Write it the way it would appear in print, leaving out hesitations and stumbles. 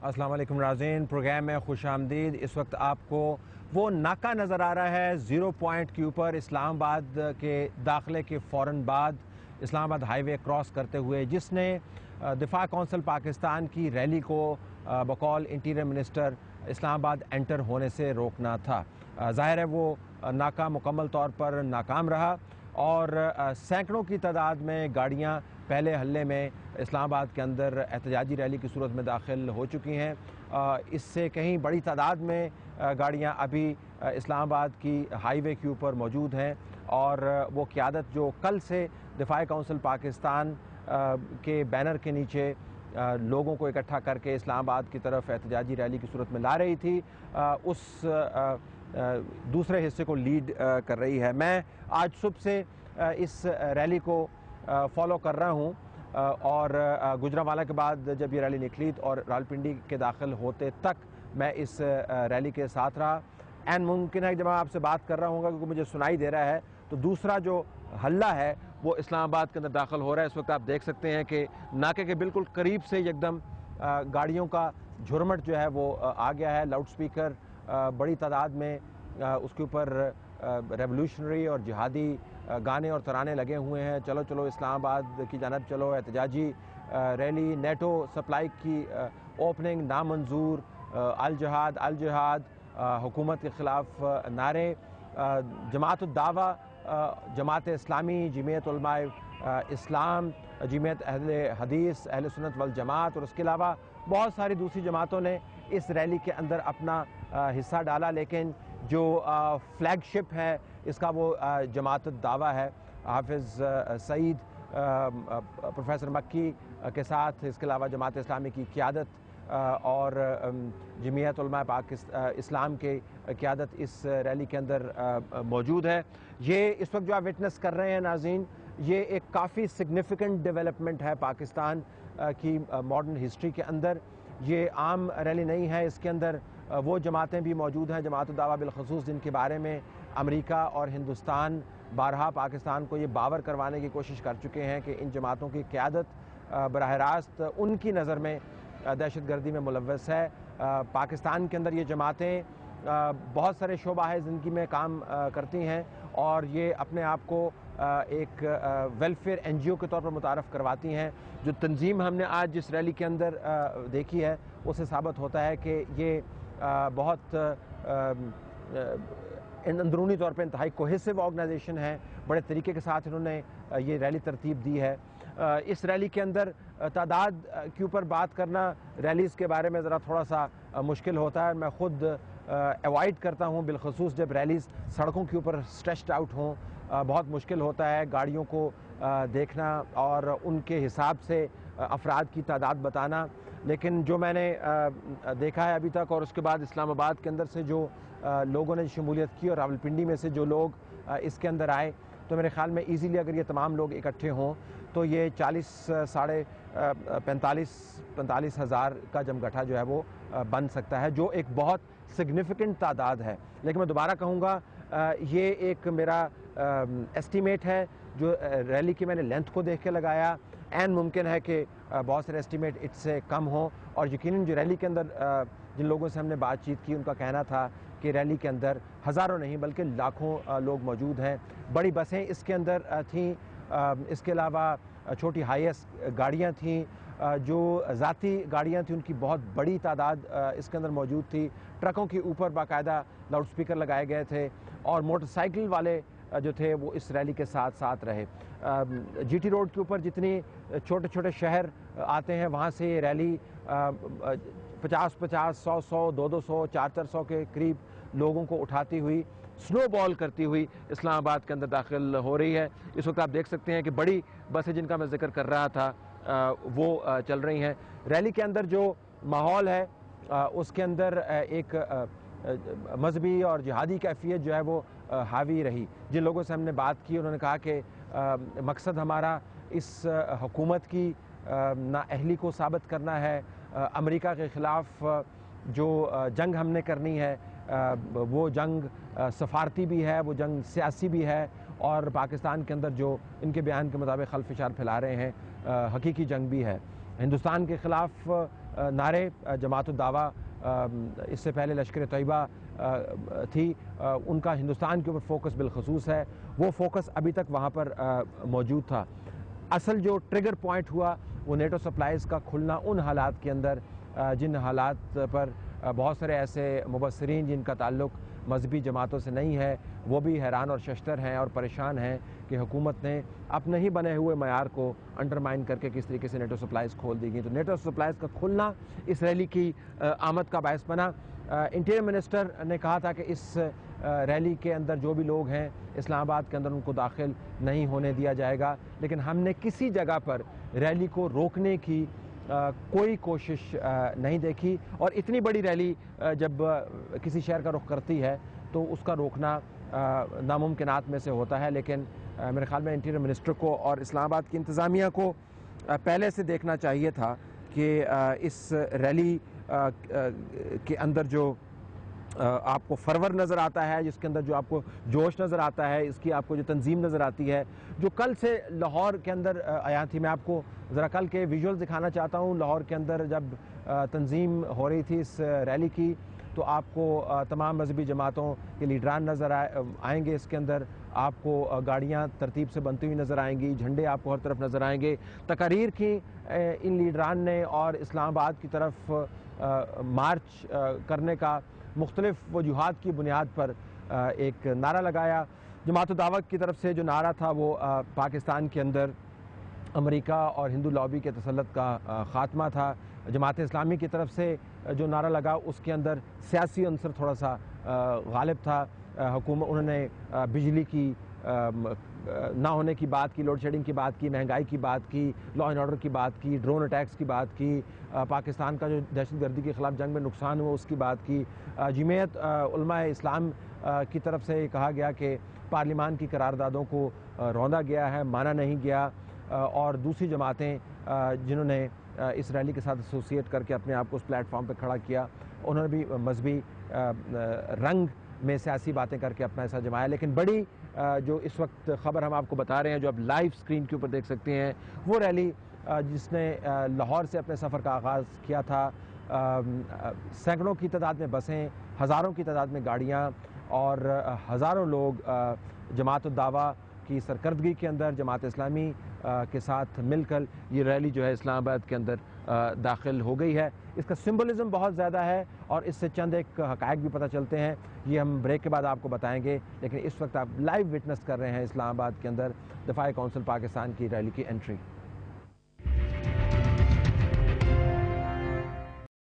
अस्सलाम वालेकुम नाज़रीन, प्रोग्राम में खुश आमदीद। इस वक्त आपको वो नाका नज़र आ रहा है ज़ीरो पॉइंट के ऊपर इस्लामाबाद के दाखिले के फ़ौरन बाद इस्लामाबाद हाईवे क्रॉस करते हुए, जिसने दिफा कौंसिल पाकिस्तान की रैली को बकौल इंटीरियर मिनिस्टर इस्लामाबाद एंटर होने से रोकना था। ज़ाहिर है वो नाका मुकम्मल तौर पर नाकाम रहा और सैकड़ों की तादाद में गाड़ियाँ पहले हल्ले में इस्लामाबाद के अंदर एहतजाजी रैली की सूरत में दाखिल हो चुकी हैं। इससे कहीं बड़ी तादाद में गाड़ियाँ अभी इस्लामाबाद की हाईवे के ऊपर मौजूद हैं और वो क़यादत जो कल से दिफा कौंसिल पाकिस्तान के बैनर के नीचे लोगों को इकट्ठा करके इस्लामाबाद की तरफ एहतजाजी रैली की सूरत में ला रही थी, उस दूसरे हिस्से को लीड कर रही है। मैं आज सुबह से इस रैली को फॉलो कर रहा हूँ और गुजरांवाला के बाद जब ये रैली निकली और रावलपिंडी के दाखिल होते तक मैं इस रैली के साथ रहा। एंड मुमकिन है जब मैं आपसे बात कर रहा हूँ क्योंकि मुझे सुनाई दे रहा है तो दूसरा जो हल्ला है वो इस्लामाबाद के अंदर दाखिल हो रहा है। इस वक्त आप देख सकते हैं कि नाके के बिल्कुल करीब से एकदम गाड़ियों का झुरमट जो है वो आ गया है। लाउड स्पीकर बड़ी तादाद में उसके ऊपर रेवोल्यूशनरी और जिहादी गाने और तराने लगे हुए हैं। चलो चलो इस्लामाबाद की जानब चलो, एहतजाजी रैली, नेटो सप्लाई की ओपनिंग नामंजूर, अल जिहाद, हुकूमत के ख़िलाफ़ नारे, जमात दावा, जमात इस्लामी, जमीयत उलमाए इस्लाम, जमीयत अहले हदीस, अहले सुन्नत वल जमात और उसके अलावा बहुत सारी दूसरी जमातों ने इस रैली के अंदर अपना हिस्सा डाला। लेकिन जो फ्लैगशिप है इसका वो जमात दावा है। हाफिज़ सईद, प्रोफेसर मक्की के साथ इसके अलावा जमात इस्लामी की क़यादत और जमीयत उलमा इस्लाम के क़यादत इस रैली के अंदर मौजूद है। ये इस वक्त जो आप विटनेस कर रहे हैं नाज़रीन, ये एक काफ़ी सिग्निफिकेंट डेवलपमेंट है पाकिस्तान की मॉडर्न हिस्ट्री के अंदर। ये आम रैली नहीं है, इसके अंदर वो जमातें भी मौजूद हैं, जमात दावा बिलखसूस, जिनके बारे में अमेरिका और हिंदुस्तान बारहा पाकिस्तान को ये बावर करवाने की कोशिश कर चुके हैं कि इन जमातों की क़यादत बराह रास्त उनकी नज़र में दहशत गर्दी में मुलव्वस है। पाकिस्तान के अंदर ये जमातें बहुत सारे शोबा है ज़िंदगी में काम करती हैं और ये अपने आप को एक वेलफेयर NGO के तौर पर मुतारफ़ करवाती हैं। जो तंजीम हमने आज जिस रैली के अंदर देखी है उससे साबित होता है कि ये बहुत अंदरूनी तौर पर इंतहाई कोहेसिव ऑर्गेनाइजेशन है। बड़े तरीके के साथ इन्होंने ये रैली तरतीब दी है। इस रैली के अंदर तादाद के ऊपर बात करना रैलीज़ के बारे में ज़रा थोड़ा सा मुश्किल होता है। मैं ख़ुद अवॉइड करता हूँ, बिलखसूस जब रैलीज़ सड़कों के ऊपर स्ट्रेच्ड आउट हों। बहुत मुश्किल होता है गाड़ियों को देखना और उनके हिसाब से अफराद की तादाद बताना। लेकिन जो मैंने देखा है अभी तक और उसके बाद इस्लामाबाद के अंदर से जो लोगों ने शमूलियत की और रावलपिंडी में से जो लोग इसके अंदर आए, तो मेरे ख़्याल में ईज़िली अगर ये तमाम लोग इकट्ठे हों तो ये 45 हज़ार का जमघटा जो है वो बन सकता है, जो एक बहुत सिग्निफिकेंट तादाद है। लेकिन मैं दोबारा कहूँगा ये एक मेरा एस्टीमेट है जो रैली की मैंने लेंथ को देख के लगाया। एंड मुमकिन है कि बहुत सारे एस्टीमेट इससे कम हों और यकीनन जो रैली के अंदर जिन लोगों से हमने बातचीत की उनका कहना था कि रैली के अंदर हज़ारों नहीं बल्कि लाखों लोग मौजूद हैं। बड़ी बसें इसके अंदर थीं, इसके अलावा छोटी हाईएस गाड़ियाँ थीं, जो ज़ाती गाड़ियाँ थीं उनकी बहुत बड़ी तादाद इसके अंदर मौजूद थी। ट्रकों के ऊपर बाकायदा लाउड स्पीकर लगाए गए थे और मोटरसाइकिल वाले जो थे वो इस रैली के साथ साथ रहे। GT रोड के ऊपर जितनी छोटे छोटे शहर आते हैं वहाँ से ये रैली 50-50, 100-100, 200-200, 400-400 के करीब लोगों को उठाती हुई, स्नो बॉल करती हुई इस्लामाबाद के अंदर दाखिल हो रही है। इस वक्त आप देख सकते हैं कि बड़ी बसें जिनका मैं जिक्र कर रहा था वो चल रही हैं। रैली के अंदर जो माहौल है उसके अंदर एक मजहबी और जिहादी कैफियत जो है वो हावी रही। जिन लोगों से हमने बात की उन्होंने कहा कि मकसद हमारा इस हुकूमत की नाअहली को साबित करना है। अमेरिका के ख़िलाफ़ जो जंग हमने करनी है वो जंग सफारती भी है, वो जंग सियासी भी है और पाकिस्तान के अंदर जो इनके बयान के मुताबिक खलफिशार फैला रहे हैं हकीकी जंग भी है। हिंदुस्तान के ख़िलाफ़ नारे जमात उद-दावा, इससे पहले लश्कर तैयबा थी, उनका हिंदुस्तान के ऊपर फोकस बिलखसूस है, वो फोकस अभी तक वहाँ पर मौजूद था। असल जो ट्रिगर पॉइंट हुआ वो नेटो सप्लाईज़ का खुलना उन हालात के अंदर, जिन हालात पर बहुत सारे ऐसे मुबस्सिरीन जिनका ताल्लुक़ मजहबी जमातों से नहीं है, वो भी हैरान और शशतर हैं और परेशान हैं कि हुकूमत ने अपने ही बने हुए मयार को अंडरमाइन करके किस तरीके से नेटो सप्लाईज़ खोल दी गई। तो नेटो सप्लाईज़ का खुलना इस रैली की आमद का बायस बना। इंटीरियर मिनिस्टर ने कहा था कि इस रैली के अंदर जो भी लोग हैं इस्लामाबाद के अंदर उनको दाखिल नहीं होने दिया जाएगा, लेकिन हमने किसी जगह पर रैली को रोकने की कोई कोशिश नहीं देखी। और इतनी बड़ी रैली जब किसी शहर का रुख करती है तो उसका रोकना नामुमकिनात में से होता है, लेकिन मेरे ख्याल में इंटीरियर मिनिस्टर को और इस्लामाबाद की इंतज़ामिया को पहले से देखना चाहिए था कि इस रैली के अंदर जो आपको फरवर नज़र आता है, जिसके अंदर जो आपको जोश नज़र आता है, इसकी आपको जो तंजीम नज़र आती है, जो कल से लाहौर के अंदर आया थी। मैं आपको ज़रा कल के विजुअल दिखाना चाहता हूँ। लाहौर के अंदर जब तंजीम हो रही थी इस रैली की, तो आपको तमाम मजहबी जमातों के लीडरान नज़र आएंगे। इसके अंदर आपको गाड़ियाँ तरतीब से बनती हुई नज़र आएंगी, झंडे आपको हर तरफ नज़र आएंगे। तकारीर की इन लीडरान ने और इस्लामाबाद की तरफ मार्च करने का मुख्तलिफ वजूहात की बुनियाद पर एक नारा लगाया। जमात उद-दावा की तरफ से जो नारा था वो पाकिस्तान के अंदर अमेरिका और हिंदू लॉबी के तसल्लुत का ख़ात्मा था। जमात इस्लामी की तरफ से जो नारा लगा उसके अंदर सियासी अंसर थोड़ा सा गालिब था। हुकूमत उन्होंने बिजली की ना होने की बात की, लोड शेडिंग की बात की, महंगाई की बात की, लॉ एंड ऑर्डर की बात की, ड्रोन अटैक्स की बात की, पाकिस्तान का जो दहशतगर्दी के ख़िलाफ़ जंग में नुकसान हुआ उसकी बात की। जमीयत उलमाए इस्लाम की तरफ से कहा गया कि पार्लिमान की करारदादों को रौंदा गया है, माना नहीं गया। और दूसरी जमातें जिन्होंने इस रैली के साथ एसोसिएट करके अपने आप को उस प्लेटफॉर्म पर खड़ा किया, उन्होंने भी मजहबी रंग में सियासी बातें करके अपना हिस्सा जमाया। लेकिन बड़ी जो इस वक्त ख़बर हम आपको बता रहे हैं, जो आप लाइव स्क्रीन के ऊपर देख सकते हैं, वो रैली जिसने लाहौर से अपने सफ़र का आगाज़ किया था। सैकड़ों की तादाद में बसें, हज़ारों की तादाद में गाड़ियाँ और हज़ारों लोग जमात उद-दावा की सरकर्दगी के अंदर जमात इस्लामी के साथ मिलकर ये रैली जो है इस्लामाबाद के अंदर दाखिल हो गई है। इसका सिंबलिज़म बहुत ज़्यादा है और इससे चंद एक हक़ाइक़ भी पता चलते हैं, ये हम ब्रेक के बाद आपको बताएंगे। लेकिन इस वक्त आप लाइव विटनेस कर रहे हैं इस्लामाबाद के अंदर दफ़ाए कौंसिल पाकिस्तान की रैली की एंट्री।